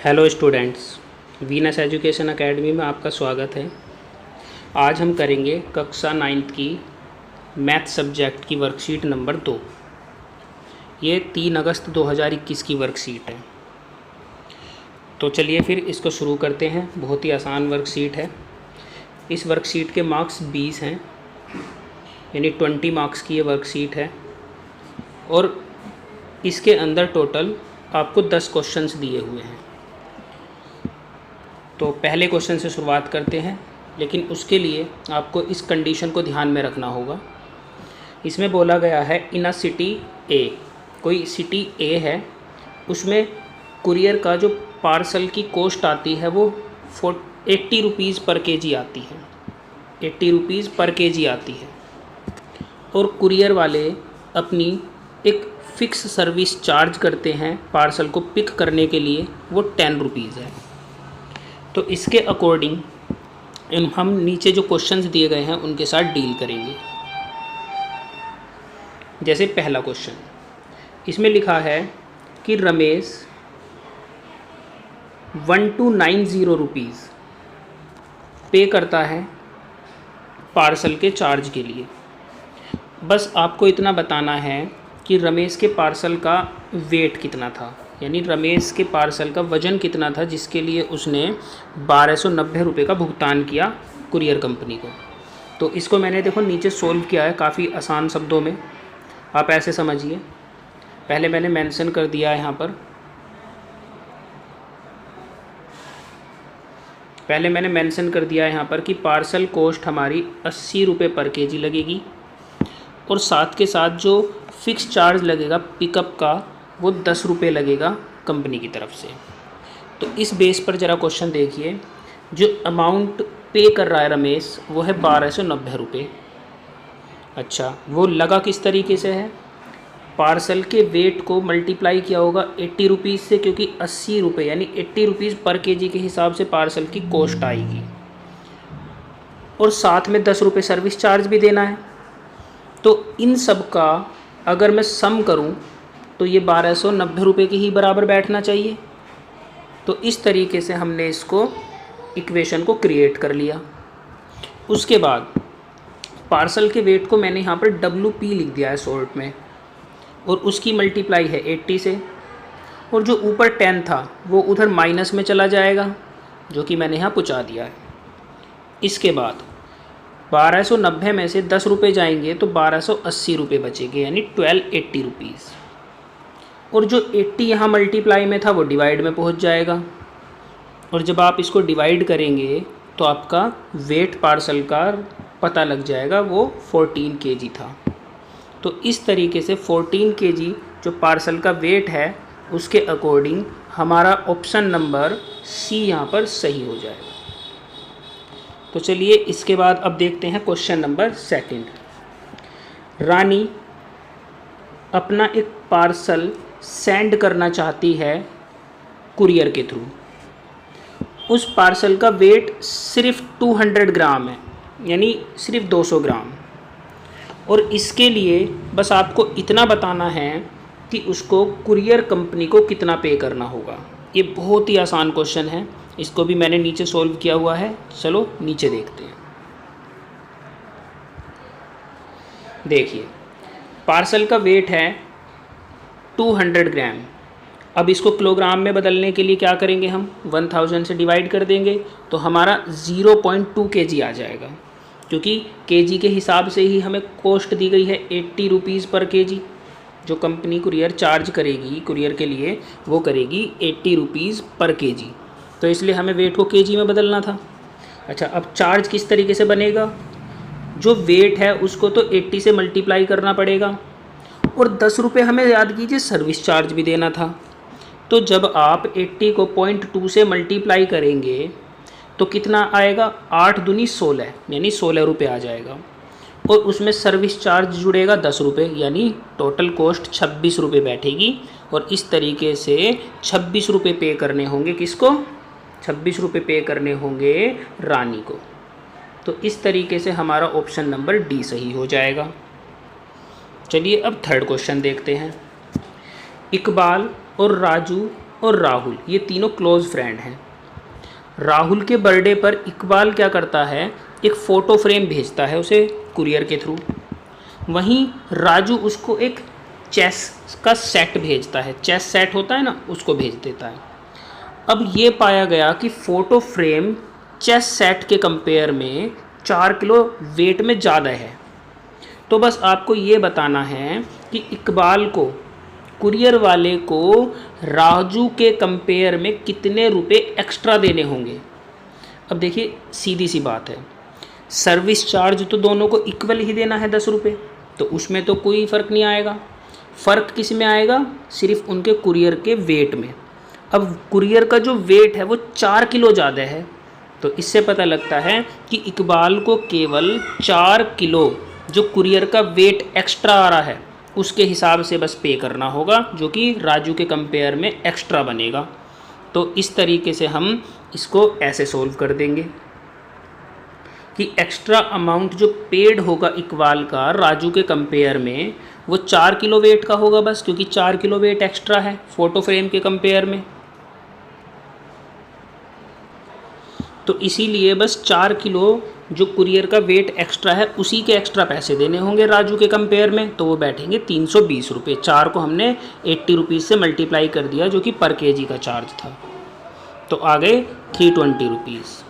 Hello students, Venus education academy में आपका स्वागत है। आज हम करेंगे कक्षा 9th की मैथ सब्जेक्ट की वर्कशीट नंबर 2। ये 3 अगस्त 2021 की वर्कशीट है। तो चलिए फिर इसको शुरू करते हैं। बहुत ही आसान वर्कशीट है। इस वर्कशीट के मार्क्स 20 हैं, यानी 20 मार्क्स की ये वर्कशीट है। और इसके अंदर टोटल आपको 10 क्वेश्चंस दिए हुए हैं। तो पहले क्वेश्चन से शुरुआत करते हैं, लेकिन उसके लिए आपको इस कंडीशन को ध्यान में रखना होगा। इसमें बोला गया है इन अ सिटी ए, कोई सिटी ए है, उसमें कुरियर का जो पार्सल की कॉस्ट आती है वो 80 रुपीज़ पर केजी आती है। 80 रुपीज़ पर केजी आती है। और कुरियर वाले अपनी एक फ़िक्स सर्विस चार्ज करते हैं पार्सल को पिक करने के लिए, वो 10 रुपीज़ है। तो इसके अकॉर्डिंग हम नीचे जो क्वेश्चंस दिए गए हैं उनके साथ डील करेंगे। जैसे पहला क्वेश्चन, इसमें लिखा है कि रमेश 1290 रुपीज़ पे करता है पार्सल के चार्ज के लिए। बस आपको इतना बताना है कि रमेश के पार्सल का वेट कितना था, यानी रमेश के पार्सल का वज़न कितना था जिसके लिए उसने 1290 रुपये का भुगतान किया कुरियर कंपनी को। तो इसको मैंने देखो नीचे सोल्व किया है काफ़ी आसान शब्दों में। आप ऐसे समझिए, पहले मैंने मेंशन कर दिया है यहाँ पर, कि पार्सल कॉस्ट हमारी 80 रुपये पर केजी लगेगी और साथ के साथ जो फिक्स चार्ज लगेगा पिकअप का वो 10 रुपये लगेगा कंपनी की तरफ से। तो इस बेस पर ज़रा क्वेश्चन देखिए। जो अमाउंट पे कर रहा है रमेश वो है 1290 रुपये। अच्छा, वो लगा किस तरीके से है? पार्सल के वेट को मल्टीप्लाई किया होगा 80 रुपीज़ से, क्योंकि 80 रुपये यानी 80 रुपीज़ पर केजी के हिसाब से पार्सल की कॉस्ट आएगी। और साथ में 10 रुपये सर्विस चार्ज भी देना है। तो इन सब का अगर मैं सम करूं तो ये 1290 रुपये के ही बराबर बैठना चाहिए। तो इस तरीके से हमने इसको इक्वेशन को क्रिएट कर लिया। उसके बाद पार्सल के वेट को मैंने यहाँ पर WP लिख दिया है शॉर्ट में, और उसकी मल्टीप्लाई है 80 से, और जो ऊपर 10 था वो उधर माइनस में चला जाएगा, जो कि मैंने यहाँ पहुँचा दिया है। इसके बाद 1290 में से 10 रुपये जाएंगे तो 1280 रुपये बचेंगे, यानी 1280 रुपीज़। और जो 80 यहाँ मल्टीप्लाई में था वो डिवाइड में पहुँच जाएगा। और जब आप इसको डिवाइड करेंगे तो आपका वेट पार्सल का पता लग जाएगा, वो 14 केजी था। तो इस तरीके से 14 केजी जो पार्सल का वेट है उसके अकॉर्डिंग हमारा ऑप्शन नंबर C यहाँ पर सही हो जाएगा। तो चलिए इसके बाद अब देखते हैं क्वेश्चन नंबर 2। रानी अपना एक पार्सल सेंड करना चाहती है कुरियर के थ्रू। उस पार्सल का वेट सिर्फ 200 ग्राम है, यानी सिर्फ 200 ग्राम। और इसके लिए बस आपको इतना बताना है कि उसको कुरियर कंपनी को कितना पे करना होगा। ये बहुत ही आसान क्वेश्चन है, इसको भी मैंने नीचे सॉल्व किया हुआ है। चलो नीचे देखते हैं। देखिए, पार्सल का वेट है 200 ग्राम। अब इसको किलोग्राम में बदलने के लिए क्या करेंगे, हम 1000 से डिवाइड कर देंगे तो हमारा 0.2 केजी आ जाएगा, क्योंकि केजी के हिसाब से ही हमें कॉस्ट दी गई है 80 रुपीज़ पर केजी। जो कंपनी कुरियर चार्ज करेगी कुरियर के लिए वो करेगी 80 रुपीज़ पर केजी। तो इसलिए हमें वेट को केजी में बदलना था। अच्छा, अब चार्ज किस तरीके से बनेगा? जो वेट है उसको तो 80 से मल्टीप्लाई करना पड़ेगा, और 10 रुपये हमें याद कीजिए सर्विस चार्ज भी देना था। तो जब आप 80 को 0.2 से मल्टीप्लाई करेंगे तो कितना आएगा? 8 दूनी 16, यानी 16 रुपये आ जाएगा। और उसमें सर्विस चार्ज जुड़ेगा 10 रुपये, यानी टोटल कॉस्ट 26 रुपये बैठेगी। और इस तरीके से 26 रुपये पे करने होंगे किसको? 26 रुपये पे करने होंगे रानी को। तो इस तरीके से हमारा ऑप्शन नंबर D सही हो जाएगा। चलिए अब 3rd क्वेश्चन देखते हैं। इकबाल और राजू और राहुल, ये तीनों क्लोज फ्रेंड हैं। राहुल के बर्थडे पर इकबाल क्या करता है, एक फ़ोटो फ्रेम भेजता है उसे कुरियर के थ्रू। वहीं राजू उसको एक चेस का सेट भेजता है, चेस सेट होता है ना, उसको भेज देता है। अब ये पाया गया कि फ़ोटो फ्रेम चेस सेट के कंपेयर में 4 किलो वेट में ज़्यादा है। तो बस आपको ये बताना है कि इकबाल को, कुरियर वाले को, राजू के कंपेयर में कितने रुपए एक्स्ट्रा देने होंगे। अब देखिए सीधी सी बात है, सर्विस चार्ज तो दोनों को इक्वल ही देना है 10 रुपये, तो उसमें तो कोई फ़र्क नहीं आएगा। फ़र्क किस में आएगा, सिर्फ उनके कुरियर के वेट में। अब कुरियर का जो वेट है वो 4 किलो ज़्यादा है, तो इससे पता लगता है कि इकबाल को केवल 4 किलो जो कुरियर का वेट एक्स्ट्रा आ रहा है उसके हिसाब से बस पे करना होगा, जो कि राजू के कंपेयर में एक्स्ट्रा बनेगा। तो इस तरीके से हम इसको ऐसे सोल्व कर देंगे कि एक्स्ट्रा अमाउंट जो पेड होगा इकबाल का राजू के कंपेयर में वो 4 किलो वेट का होगा बस, क्योंकि 4 किलो वेट एक्स्ट्रा है फ़ोटो फ्रेम के कंपेयर में। तो इसीलिए बस 4 किलो जो कुरियर का वेट एक्स्ट्रा है उसी के एक्स्ट्रा पैसे देने होंगे राजू के कंपेयर में, तो वो बैठेंगे 320 रुपये। 4 को हमने 80 रुपीज़ से मल्टीप्लाई कर दिया जो कि पर केजी का चार्ज था, तो आ गए 320 रुपीज़।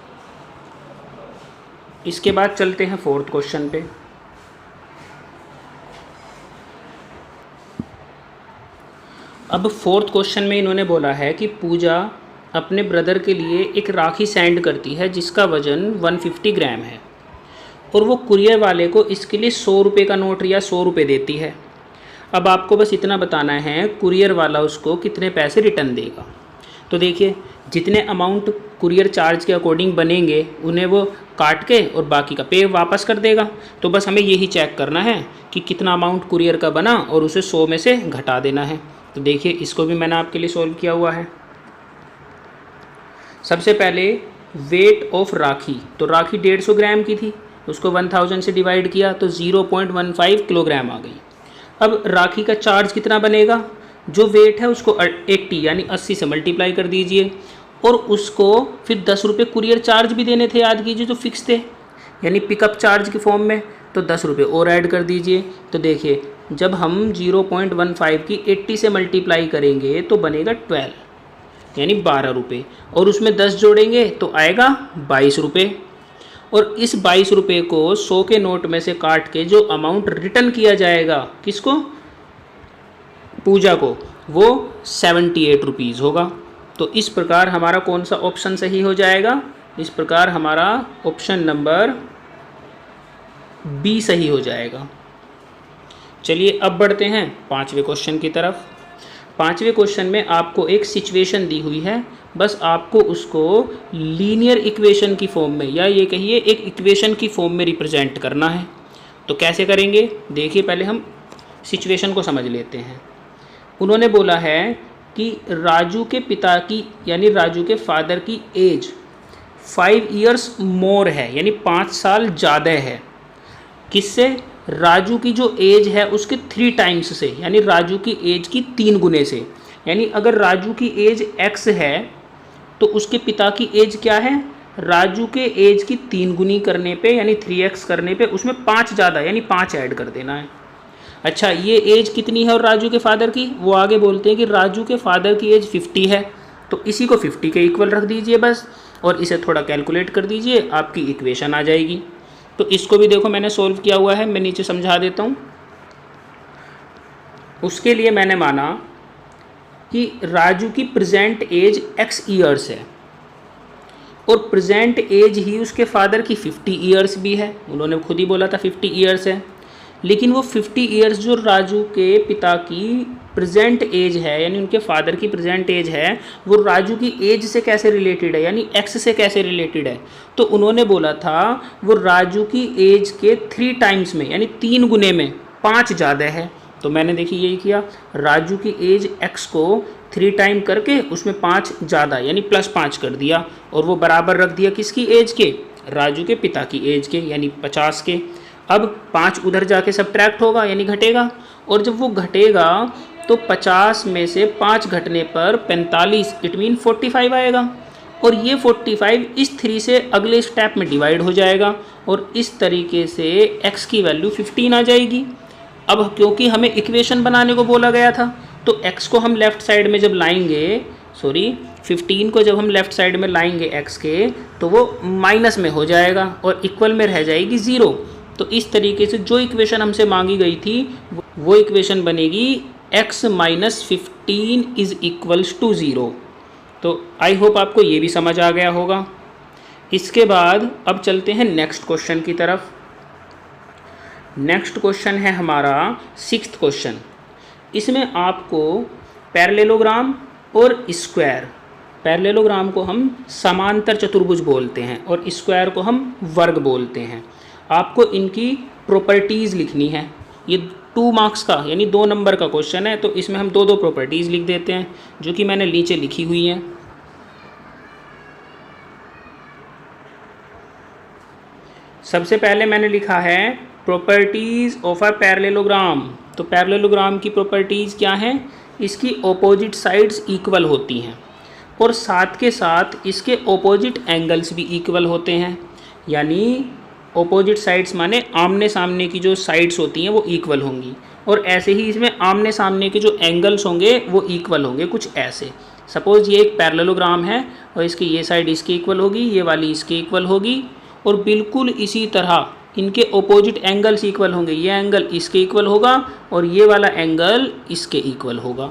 इसके बाद चलते हैं 4th क्वेश्चन पे। अब 4th क्वेश्चन में इन्होंने बोला है कि पूजा अपने ब्रदर के लिए एक राखी सेंड करती है जिसका वज़न 150 ग्राम है, और वो कुरियर वाले को इसके लिए 100 रुपये का नोट या 100 रुपये देती है। अब आपको बस इतना बताना है कुरियर वाला उसको कितने पैसे रिटर्न देगा। तो देखिए जितने अमाउंट कुरियर चार्ज के अकॉर्डिंग बनेंगे उन्हें वो काट के और बाकी का पे वापस कर देगा। तो बस हमें यही चेक करना है कि कितना अमाउंट कुरियर का बना और उसे 100 में से घटा देना है। तो देखिए इसको भी मैंने आपके लिए सॉल्व किया हुआ है। सबसे पहले वेट ऑफ राखी, तो राखी 150 ग्राम की थी, उसको 1000 से डिवाइड किया तो 0.15 किलोग्राम आ गई। अब राखी का चार्ज कितना बनेगा, जो वेट है उसको 80 यानी 80 से मल्टीप्लाई कर दीजिए, और उसको फिर 10 रुपये कुरियर चार्ज भी देने थे, याद कीजिए, जो फिक्स थे यानी पिकअप चार्ज के फॉर्म में, तो 10 रुपये और ऐड कर दीजिए। तो देखिए जब हम 0.15 की 80 से मल्टीप्लाई करेंगे तो बनेगा 12 यानी 12 रुपये, और उसमें 10 जोड़ेंगे तो आएगा 22 रुपये। और इस 22 रुपये को 100 के नोट में से काट के जो अमाउंट रिटर्न किया जाएगा किसको, पूजा को, वो 78 रुपीज़ होगा। तो इस प्रकार हमारा कौन सा ऑप्शन सही हो जाएगा, इस प्रकार हमारा ऑप्शन नंबर बी सही हो जाएगा। चलिए अब बढ़ते हैं 5वें क्वेश्चन की तरफ। 5वें क्वेश्चन में आपको एक सिचुएशन दी हुई है, बस आपको उसको लीनियर इक्वेशन की फॉर्म में, या ये कहिए एक इक्वेशन की फॉर्म में रिप्रेजेंट करना है। तो कैसे करेंगे, देखिए पहले हम सिचुएशन को समझ लेते हैं। उन्होंने बोला है कि राजू के पिता की यानी राजू के फादर की एज 5 इयर्स मोर है, यानी 5 साल ज़्यादा है। किससे, राजू की जो एज है उसके 3 टाइम्स से, यानी राजू की एज की 3 गुने से। यानी अगर राजू की एज x है तो उसके पिता की एज क्या है, राजू के एज की 3 गुनी करने पे यानी 3x करने पे उसमें 5 ज़्यादा यानी 5 ऐड कर देना है। अच्छा ये एज कितनी है और राजू के फादर की, वो आगे बोलते हैं कि राजू के फादर की एज 50 है, तो इसी को 50 के इक्वल रख दीजिए बस, और इसे थोड़ा कैलकुलेट कर दीजिए, आपकी इक्वेशन आ जाएगी। तो इसको भी देखो मैंने सोल्व किया हुआ है, मैं नीचे समझा देता हूँ। उसके लिए मैंने माना कि राजू की प्रेजेंट एज x ईयर्स है, और प्रेजेंट एज ही उसके फादर की 50 ईयर्स भी है, उन्होंने खुद ही बोला था 50 ईयर्स है। लेकिन वो 50 ईयर्स जो राजू के पिता की प्रेजेंट एज है यानी उनके फादर की प्रेजेंट एज है, वो राजू की एज से कैसे रिलेटेड है, यानी x से कैसे रिलेटेड है। तो उन्होंने बोला था वो राजू की एज के 3 टाइम्स में यानी 3 गुने में 5 ज़्यादा है। तो मैंने देखिए यही किया, राजू की एज x को 3 टाइम करके उसमें 5 ज़्यादा यानी +5 कर दिया, और वो बराबर रख दिया किसकी एज के, राजू के पिता की एज के यानी 50 के। अब 5 उधर जाके सब्ट्रैक्ट होगा यानी घटेगा, और जब वो घटेगा तो 50 में से 5 घटने पर 45 इट मीन 45 आएगा। और ये 45 इस 3 से अगले स्टेप में डिवाइड हो जाएगा और इस तरीके से x की वैल्यू 15 आ जाएगी। अब क्योंकि हमें इक्वेशन बनाने को बोला गया था तो x को हम लेफ़्ट साइड में जब लाएंगे 15 को जब हम लेफ़्ट साइड में लाएंगे x के, तो वो माइनस में हो जाएगा और इक्वल में रह जाएगी 0। तो इस तरीके से जो इक्वेशन हमसे मांगी गई थी वो इक्वेशन बनेगी x minus 15 is equals to 0। तो आई होप आपको ये भी समझ आ गया होगा। इसके बाद अब चलते हैं नेक्स्ट क्वेश्चन की तरफ। नेक्स्ट क्वेश्चन है हमारा 6th क्वेश्चन। इसमें आपको पैरेललोग्राम और स्क्वायर, पैरेललोग्राम को हम समांतर चतुर्भुज बोलते हैं और स्क्वायर को हम वर्ग बोलते हैं। आपको इनकी प्रॉपर्टीज़ लिखनी है। ये 2 मार्क्स का यानी 2 नंबर का क्वेश्चन है, तो इसमें हम 2 प्रॉपर्टीज़ लिख देते हैं जो कि मैंने नीचे लिखी हुई हैं। सबसे पहले मैंने लिखा है प्रॉपर्टीज़ ऑफ अ पैरेललोग्राम। तो पैरेललोग्राम की प्रॉपर्टीज़ क्या हैं? इसकी ऑपोजिट साइड्स इक्वल होती हैं और साथ के साथ इसके ऑपोजिट एंगल्स भी इक्वल होते हैं। यानी ऑपोजिट साइड्स माने आमने सामने की जो साइड्स होती हैं वो इक्वल होंगी और ऐसे ही इसमें आमने सामने के जो एंगल्स होंगे वो इक्वल होंगे। कुछ ऐसे, सपोज़ ये एक पैरेललोग्राम है और इसकी ये साइड इसके इक्वल होगी, ये वाली इसके इक्वल होगी और बिल्कुल इसी तरह इनके ऑपोजिट एंगल्स इक्वल होंगे। ये एंगल इसके इक्वल होगा और ये वाला एंगल इसके इक्वल होगा।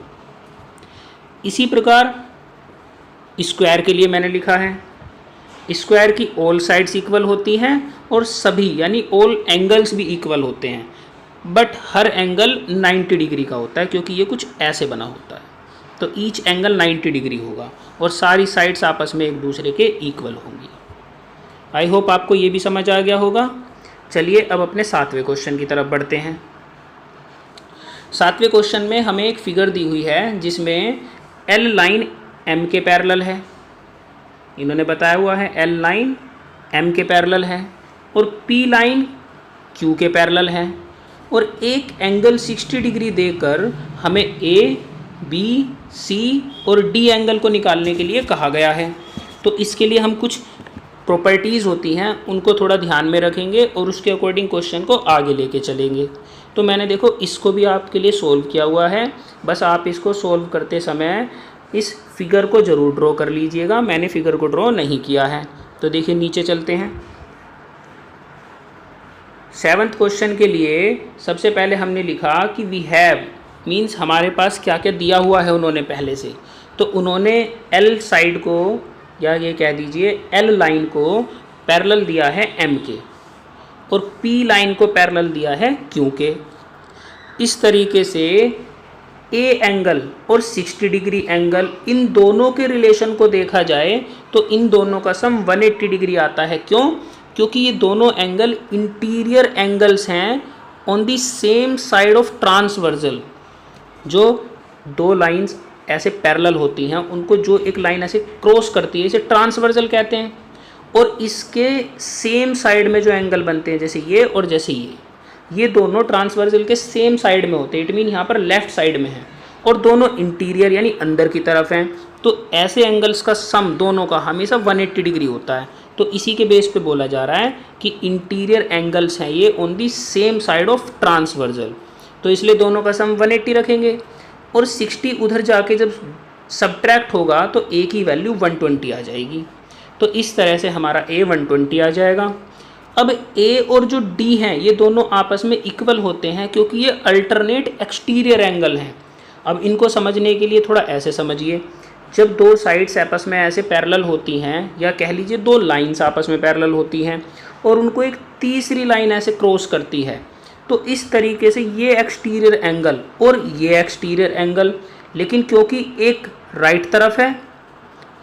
इसी प्रकार स्क्वायर के लिए मैंने लिखा है स्क्वायर की ऑल साइड्स इक्वल होती हैं और सभी यानी ऑल एंगल्स भी इक्वल होते हैं, बट हर एंगल 90 डिग्री का होता है क्योंकि ये कुछ ऐसे बना होता है। तो ईच एंगल 90 डिग्री होगा और सारी साइड्स आपस में एक दूसरे के इक्वल होंगी। आई होप आपको ये भी समझ आ गया होगा। चलिए अब अपने 7वें क्वेश्चन की तरफ बढ़ते हैं। 7वें क्वेश्चन में हमें एक फिगर दी हुई है जिसमें L लाइन M के पैरेलल है। इन्होंने बताया हुआ है L लाइन M के पैरेलल है और P लाइन Q के पैरेलल है और एक एंगल 60 डिग्री देकर हमें A, B, C और D एंगल को निकालने के लिए कहा गया है। तो इसके लिए हम कुछ प्रॉपर्टीज़ होती हैं उनको थोड़ा ध्यान में रखेंगे और उसके अकॉर्डिंग क्वेश्चन को आगे लेके चलेंगे। तो मैंने देखो इसको भी आपके लिए सोल्व किया हुआ है, बस आप इसको सोल्व करते समय इस फिगर को ज़रूर ड्रॉ कर लीजिएगा। मैंने फिगर को ड्रॉ नहीं किया है। तो देखिए नीचे चलते हैं। 7th क्वेश्चन के लिए सबसे पहले हमने लिखा कि वी हैव मीन्स हमारे पास क्या क्या दिया हुआ है उन्होंने पहले से। तो उन्होंने L साइड को या ये कह दीजिए L लाइन को पैरेलल दिया है M के और P लाइन को पैरेलल दिया है Q के। इस तरीके से A एंगल और 60 डिग्री एंगल इन दोनों के रिलेशन को देखा जाए तो इन दोनों का सम 180 डिग्री आता है। क्यों? क्योंकि ये दोनों एंगल इंटीरियर एंगल्स हैं on the same side of transversal. जो 2 लाइंस ऐसे पैरेलल होती हैं उनको जो एक लाइन ऐसे क्रॉस करती है इसे ट्रांसवर्सल कहते हैं और इसके सेम साइड में जो एंगल बनते हैं जैसे ये और जैसे ये दोनों ट्रांसवर्सल के सेम साइड में होते हैं। इट मीन यहाँ पर लेफ्ट साइड में है और दोनों इंटीरियर यानी अंदर की तरफ हैं। तो ऐसे एंगल्स का सम दोनों का हमेशा 180 डिग्री होता है। तो इसी के बेस पे बोला जा रहा है कि इंटीरियर एंगल्स हैं ये on the same side of transversal. तो इसलिए दोनों का सम 180 रखेंगे और 60 उधर जाके जब सब्ट्रैक्ट होगा तो A की वैल्यू 120 आ जाएगी। तो इस तरह से हमारा A 120 आ जाएगा। अब A और जो D हैं ये दोनों आपस में इक्वल होते हैं क्योंकि ये अल्टरनेट एक्सटीरियर एंगल हैं। अब इनको समझने के लिए थोड़ा ऐसे समझिए, जब 2 साइड्स आपस में ऐसे पैरेलल होती हैं या कह लीजिए 2 लाइंस आपस में पैरेलल होती हैं और उनको एक तीसरी लाइन ऐसे क्रॉस करती है, तो इस तरीके से ये एक्सटीरियर एंगल और ये एक्सटीरियर एंगल, लेकिन क्योंकि एक राइट तरफ है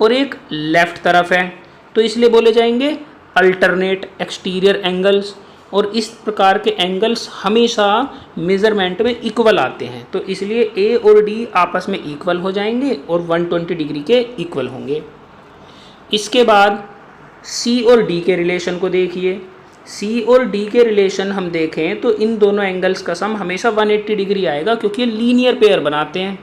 और एक लेफ़्ट तरफ है तो इसलिए बोले जाएंगे अल्टरनेट एक्सटीरियर एंगल्स। और इस प्रकार के एंगल्स हमेशा मेज़रमेंट में इक्वल आते हैं, तो इसलिए A और D आपस में इक्वल हो जाएंगे और 120 डिग्री के इक्वल होंगे। इसके बाद C और D के रिलेशन को देखिए। सी और डी के रिलेशन हम देखें तो इन दोनों एंगल्स का सम हमेशा 180 डिग्री आएगा, क्योंकि ये लीनियर पेयर बनाते हैं।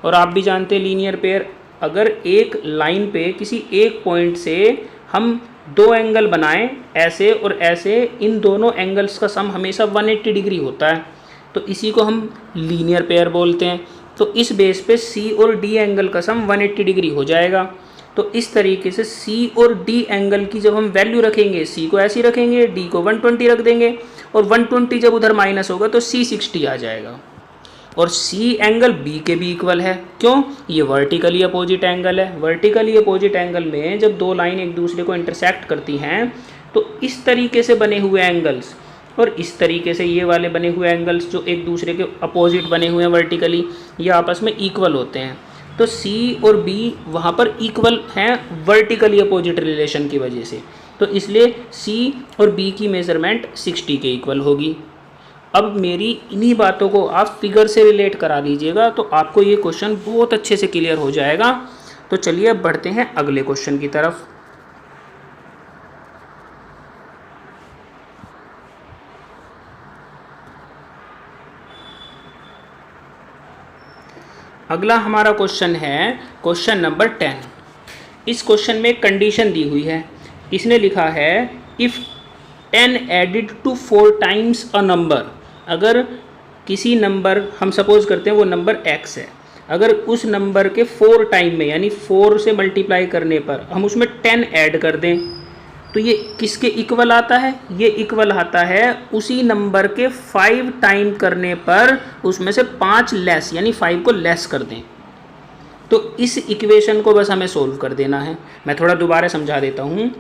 और आप भी जानते हैं लीनियर पेयर, अगर एक लाइन पे किसी एक पॉइंट से हम दो एंगल बनाएं ऐसे और ऐसे, इन दोनों एंगल्स का सम हमेशा 180 डिग्री होता है, तो इसी को हम लीनियर पेयर बोलते हैं। तो इस बेस पे सी और डी एंगल का सम 180 डिग्री हो जाएगा। तो इस तरीके से सी और डी एंगल की जब हम वैल्यू रखेंगे, सी को ऐसी रखेंगे, डी को 120 रख देंगे, और 120 जब उधर माइनस होगा तो सी 60 आ जाएगा। और सी एंगल बी के भी इक्वल है, क्यों? ये वर्टिकली अपोजिट एंगल है। वर्टिकली अपोजिट एंगल में जब दो लाइन एक दूसरे को इंटरसेक्ट करती हैं तो इस तरीके से बने हुए एंगल्स और इस तरीके से ये वाले बने हुए एंगल्स जो एक दूसरे के अपोजिट बने हुए हैं वर्टिकली, ये आपस में इक्वल होते हैं। तो सी और बी वहाँ पर इक्वल हैं वर्टिकली अपोजिट रिलेशन की वजह से, तो इसलिए सी और बी की मेज़रमेंट 60 के इक्वल होगी। अब मेरी इन्हीं बातों को आप फिगर से रिलेट करा दीजिएगा तो आपको ये क्वेश्चन बहुत अच्छे से क्लियर हो जाएगा। तो चलिए अब बढ़ते हैं अगले क्वेश्चन की तरफ। अगला हमारा क्वेश्चन है क्वेश्चन नंबर 10। इस क्वेश्चन में एक कंडीशन दी हुई है। इसने लिखा है if 10 added to 4 times a number, अगर किसी नंबर, हम सपोज करते हैं वो नंबर x है, अगर उस नंबर के 4 टाइम में यानी 4 से मल्टीप्लाई करने पर हम उसमें 10 ऐड कर दें तो ये किसके इक्वल आता है? ये इक्वल आता है उसी नंबर के 5 टाइम करने पर उसमें से 5 लेस, यानी 5 को लेस कर दें। तो इस इक्वेशन को बस हमें सोल्व कर देना है। मैं थोड़ा दोबारा समझा देता हूँ।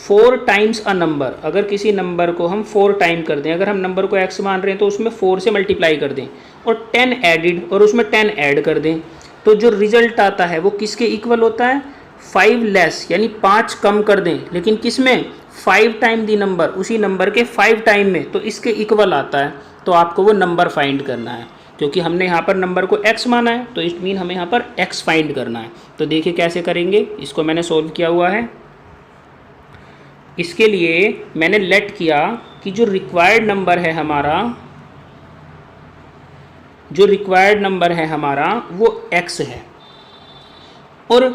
4 टाइम्स अ नंबर, अगर किसी नंबर को हम 4 टाइम कर दें, अगर हम नंबर को x मान रहे हैं तो उसमें 4 से मल्टीप्लाई कर दें और 10 एडिड और उसमें 10 ऐड कर दें, तो जो रिजल्ट आता है वो किसके इक्वल होता है? 5 लेस, यानी 5 कम कर दें, लेकिन किस में? 5 टाइम दी नंबर, उसी नंबर के 5 टाइम में, तो इसके इक्वल आता है। तो आपको वो नंबर फाइंड करना है, क्योंकि हमने यहाँ पर नंबर को x माना है तो इट मीन हमें यहाँ पर x फाइंड करना है। तो देखिए कैसे करेंगे, इसको मैंने सोल्व किया हुआ है। इसके लिए मैंने लेट किया कि जो रिक्वायर्ड नंबर है हमारा, वो x है, और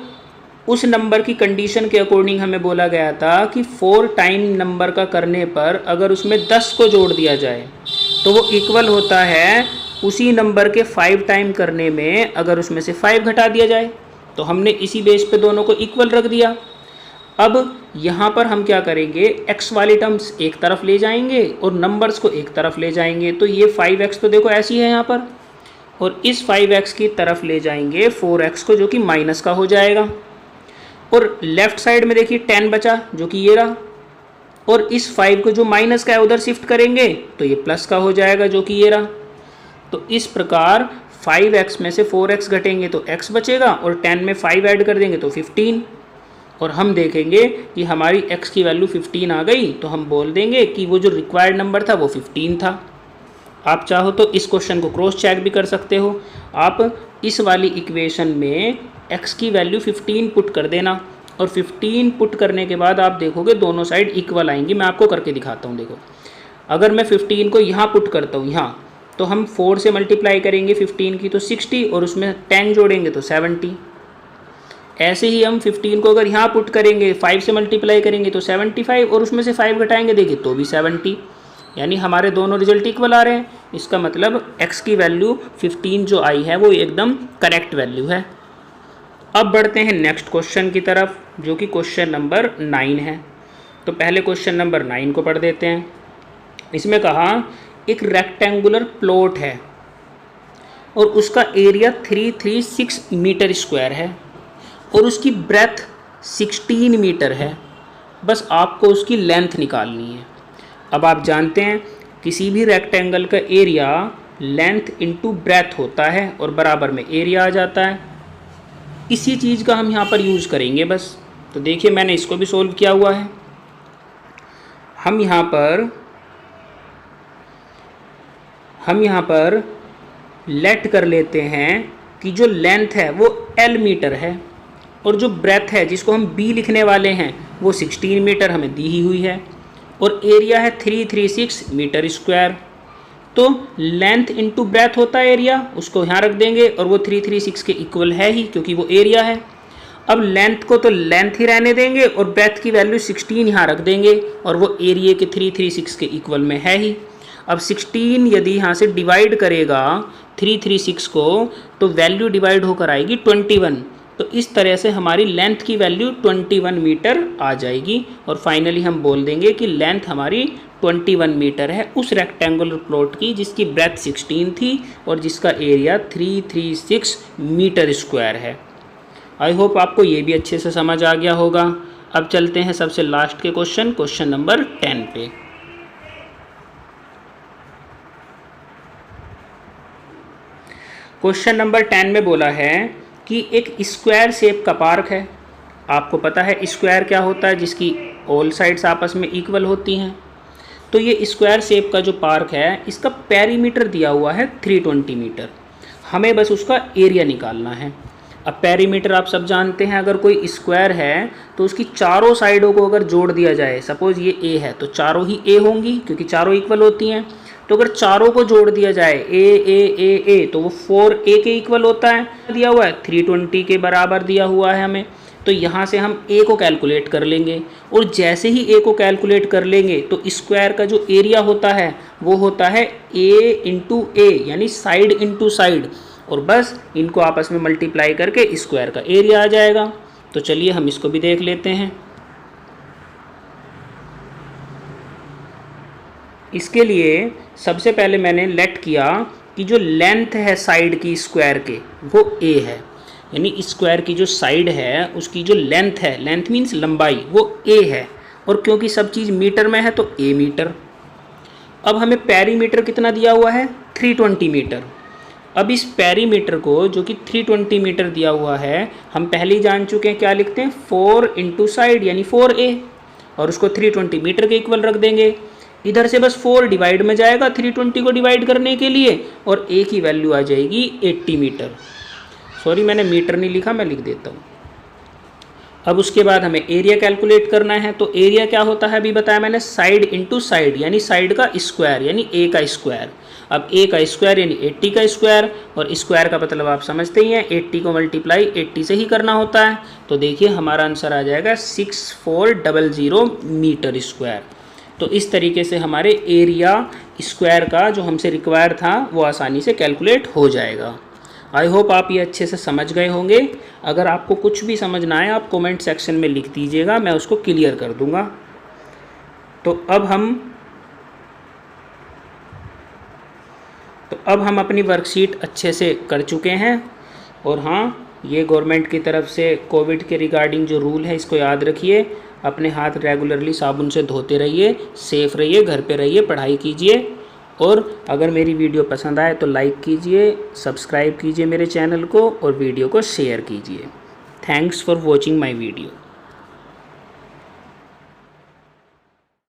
उस नंबर की कंडीशन के अकॉर्डिंग हमें बोला गया था कि 4 टाइम नंबर का करने पर अगर उसमें 10 को जोड़ दिया जाए तो वो इक्वल होता है उसी नंबर के 5 टाइम करने में अगर उसमें से 5 घटा दिया जाए। तो हमने इसी बेस पे दोनों को इक्वल रख दिया। अब यहाँ पर हम क्या करेंगे, x वाली टर्म्स एक तरफ ले जाएंगे और नंबर्स को एक तरफ ले जाएंगे। तो ये 5x तो देखो ऐसी है यहाँ पर, और इस 5x की तरफ ले जाएंगे 4x को, जो कि माइनस का हो जाएगा। और लेफ्ट साइड में देखिए 10 बचा, जो कि ये रहा, और इस 5 को जो माइनस का है उधर शिफ्ट करेंगे तो ये प्लस का हो जाएगा, जो कि ये रहा। तो इस प्रकार 5x में से 4x घटेंगे तो x बचेगा, और 10 में 5 ऐड कर देंगे तो 15, और हम देखेंगे कि हमारी x की वैल्यू 15 आ गई, तो हम बोल देंगे कि वो जो रिक्वायर्ड नंबर था वो 15 था। आप चाहो तो इस क्वेश्चन को क्रॉस चेक भी कर सकते हो। आप इस वाली इक्वेशन में x की वैल्यू 15 पुट कर देना, और 15 पुट करने के बाद आप देखोगे दोनों साइड इक्वल आएंगी। मैं आपको करके दिखाता हूँ। देखो, अगर मैं 15 को यहाँ पुट करता हूँ यहाँ, तो हम 4 से मल्टीप्लाई करेंगे 15 की तो 60, और उसमें 10 जोड़ेंगे तो 70। ऐसे ही हम 15 को अगर यहाँ पुट करेंगे, 5 से मल्टीप्लाई करेंगे तो 75, और उसमें से 5 घटाएंगे देखिए तो भी 70, यानी हमारे दोनों रिजल्ट इक्वल आ रहे हैं। इसका मतलब x की वैल्यू 15 जो आई है वो एकदम करेक्ट वैल्यू है। अब बढ़ते हैं नेक्स्ट क्वेश्चन की तरफ, जो कि क्वेश्चन नंबर 9 है। तो पहले क्वेश्चन नंबर 9 को पढ़ देते हैं। इसमें कहा एक रेक्टेंगुलर प्लॉट है और उसका एरिया 336 मीटर स्क्वायर है और उसकी ब्रेथ 16 मीटर है। बस आपको उसकी लेंथ निकालनी है। अब आप जानते हैं किसी भी रेक्टेंगल का एरिया लेंथ इनटू ब्रेथ होता है और बराबर में एरिया आ जाता है। इसी चीज़ का हम यहाँ पर यूज़ करेंगे बस। तो देखिए मैंने इसको भी सोल्व किया हुआ है। हम यहाँ पर लेट कर लेते हैं कि जो लेंथ है वो L मीटर है और जो ब्रेथ है जिसको हम B लिखने वाले हैं वो 16 मीटर हमें दी ही हुई है। और एरिया है 336 मीटर स्क्वायर। तो लेंथ इंटू ब्रेथ होता है एरिया, उसको यहाँ रख देंगे और वो 336 के इक्वल है ही क्योंकि वो एरिया है। अब लेंथ को तो लेंथ ही रहने देंगे और ब्रेथ की वैल्यू 16 यहाँ रख देंगे और वो एरिया के 336 के इक्वल में है ही। अब 16 यदि यहाँ से डिवाइड करेगा 336 को तो वैल्यू डिवाइड होकर आएगी 21। तो इस तरह से हमारी लेंथ की वैल्यू 21 मीटर आ जाएगी और फाइनली हम बोल देंगे कि लेंथ हमारी 21 मीटर है उस रेक्टेंगुलर प्लॉट की जिसकी ब्रेथ 16 थी और जिसका एरिया 336 मीटर स्क्वायर है। आई होप आपको ये भी अच्छे से समझ आ गया होगा। अब चलते हैं सबसे लास्ट के क्वेश्चन नंबर 10 पे। क्वेश्चन नंबर 10 में बोला है कि एक स्क्वायर शेप का पार्क है। आपको पता है स्क्वायर क्या होता है, जिसकी ऑल साइड्स आपस में इक्वल होती हैं। तो ये स्क्वायर शेप का जो पार्क है इसका पेरीमीटर दिया हुआ है 320 मीटर। हमें बस उसका एरिया निकालना है। अब पेरीमीटर आप सब जानते हैं, अगर कोई स्क्वायर है तो उसकी चारों साइडों को अगर जोड़ दिया जाए, सपोज ये ए है तो चारों ही ए होंगी क्योंकि चारों इक्वल होती हैं। तो अगर चारों को जोड़ दिया जाए ए तो वो 4a के इक्वल होता है। दिया हुआ है 320 के बराबर दिया हुआ है हमें। तो यहाँ से हम a को कैलकुलेट कर लेंगे और जैसे ही a को कैलकुलेट कर लेंगे तो स्क्वायर का जो एरिया होता है वो होता है a इंटू ए, यानी साइड इंटू साइड, और बस इनको आपस में मल्टीप्लाई करके स्क्वायर का एरिया आ जाएगा। तो चलिए हम इसको भी देख लेते हैं। इसके लिए सबसे पहले मैंने लेट किया कि जो लेंथ है साइड की स्क्वायर के वो a है, यानी स्क्वायर की जो साइड है उसकी जो लेंथ है, लेंथ मीन्स लंबाई, वो a है। और क्योंकि सब चीज़ मीटर में है तो a मीटर। अब हमें पेरीमीटर कितना दिया हुआ है 320 मीटर। अब इस पेरीमीटर को जो कि 320 मीटर दिया हुआ है हम पहले ही जान चुके हैं, क्या लिखते हैं 4 इंटू साइड यानी 4a, और उसको 320 मीटर के इक्वल रख देंगे। इधर से बस 4 डिवाइड में जाएगा 320 को डिवाइड करने के लिए और a की वैल्यू आ जाएगी 80 मीटर। सॉरी मैंने मीटर नहीं लिखा, मैं लिख देता हूँ। अब उसके बाद हमें एरिया कैलकुलेट करना है। तो एरिया क्या होता है अभी बताया मैंने, साइड इंटू साइड, यानी साइड का स्क्वायर यानी a का स्क्वायर। अब a का स्क्वायर यानी 80 का स्क्वायर, और स्क्वायर का मतलब आप समझते ही हैं 80 को मल्टीप्लाई 80 से ही करना होता है। तो देखिए हमारा आंसर आ जाएगा 6400 मीटर स्क्वायर। तो इस तरीके से हमारे एरिया स्क्वायर का जो हमसे रिक्वायर था वो आसानी से कैलकुलेट हो जाएगा। आई होप आप ये अच्छे से समझ गए होंगे। अगर आपको कुछ भी समझ ना आए आप कमेंट सेक्शन में लिख दीजिएगा, मैं उसको क्लियर कर दूंगा। तो अब हम अपनी वर्कशीट अच्छे से कर चुके हैं। और हाँ, ये गवर्नमेंट की तरफ से कोविड के रिगार्डिंग जो रूल है इसको याद रखिए। अपने हाथ रेगुलरली साबुन से धोते रहिए, सेफ रहिए, घर पे रहिए, पढ़ाई कीजिए। और अगर मेरी वीडियो पसंद आए तो लाइक कीजिए, सब्सक्राइब कीजिए मेरे चैनल को और वीडियो को शेयर कीजिए। Thanks for watching my video.